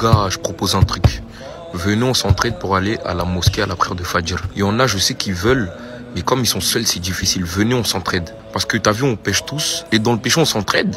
gars, je propose un truc. Venez, on s'entraide pour aller à la mosquée à la prière de Fajr. Il y en a, je sais qu'ils veulent, mais comme ils sont seuls, c'est difficile. Venez, on s'entraide. Parce que t'as vu, on pêche tous. Et dans le péché, on s'entraide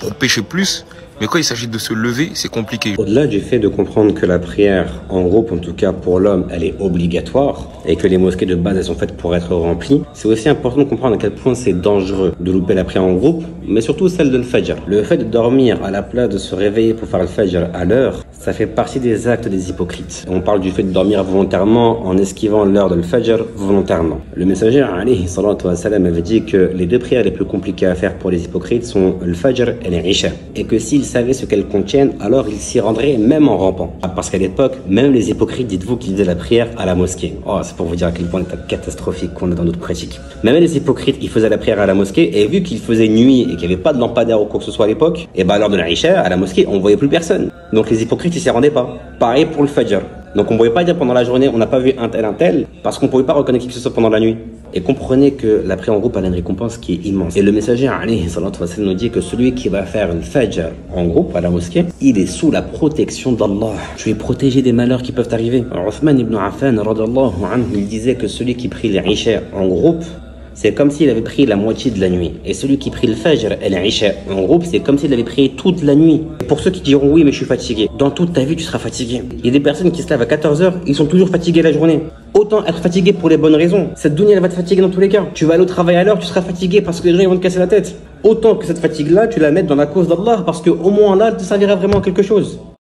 pour pêcher plus. Mais quand il s'agit de se lever, c'est compliqué. Au-delà du fait de comprendre que la prière, en groupe, en tout cas pour l'homme, elle est obligatoire et que les mosquées de base, elles sont faites pour être remplies, c'est aussi important de comprendre à quel point c'est dangereux de louper la prière en groupe, mais surtout celle de l'Fajr. Le fait de dormir à la place de se réveiller pour faire le Fajr à l'heure, ça fait partie des actes des hypocrites. On parle du fait de dormir volontairement en esquivant l'heure de l'Fajr volontairement. Le messager, alayhi salatu wa salam, avait dit que les deux prières les plus compliquées à faire pour les hypocrites sont le Fajr et l'Isha. Et que s'ils savaient ce qu'elles contiennent, alors ils s'y rendraient même en rampant. Parce qu'à l'époque, même les hypocrites, dites-vous qu'ils faisaient la prière à la mosquée. Oh, c'est pour vous dire à quel point l'état catastrophique qu'on a dans notre pratique. Même les hypocrites, ils faisaient la prière à la mosquée, et vu qu'il faisait nuit et qu'il n'y avait pas de lampadaire ou quoi que ce soit à l'époque, et ben lors de l'Isha, à la mosquée, on voyait plus personne. Donc les hypocrites, ils s'y rendaient pas. Pareil pour le Fajr. Donc on ne pouvait pas dire pendant la journée, on n'a pas vu un tel, parce qu'on ne pouvait pas reconnaître qui que ce soit pendant la nuit. Et comprenez que la prière en groupe a une récompense qui est immense. Et le messager, alayhi salatu wa salam, nous dit que celui qui va faire le Fajr en groupe à la mosquée, il est sous la protection d'Allah. Tu es protégé des malheurs qui peuvent arriver. Uthman ibn Affan, radallahu anhu, il disait que celui qui prie l'Isha en groupe, c'est comme s'il avait pris la moitié de la nuit. Et celui qui prie le Fajr et l'Isha en groupe, c'est comme s'il avait prié toute la nuit. Et pour ceux qui diront oui, mais je suis fatigué, dans toute ta vie, tu seras fatigué. Il y a des personnes qui se lèvent à 14h, ils sont toujours fatigués la journée. Autant être fatigué pour les bonnes raisons. Cette dunya, elle va te fatiguer dans tous les cas. Tu vas aller au travail à l'heure, tu seras fatigué parce que les gens ils vont te casser la tête. Autant que cette fatigue-là, tu la mettes dans la cause d'Allah parce qu'au moins là, elle te servira vraiment à quelque chose.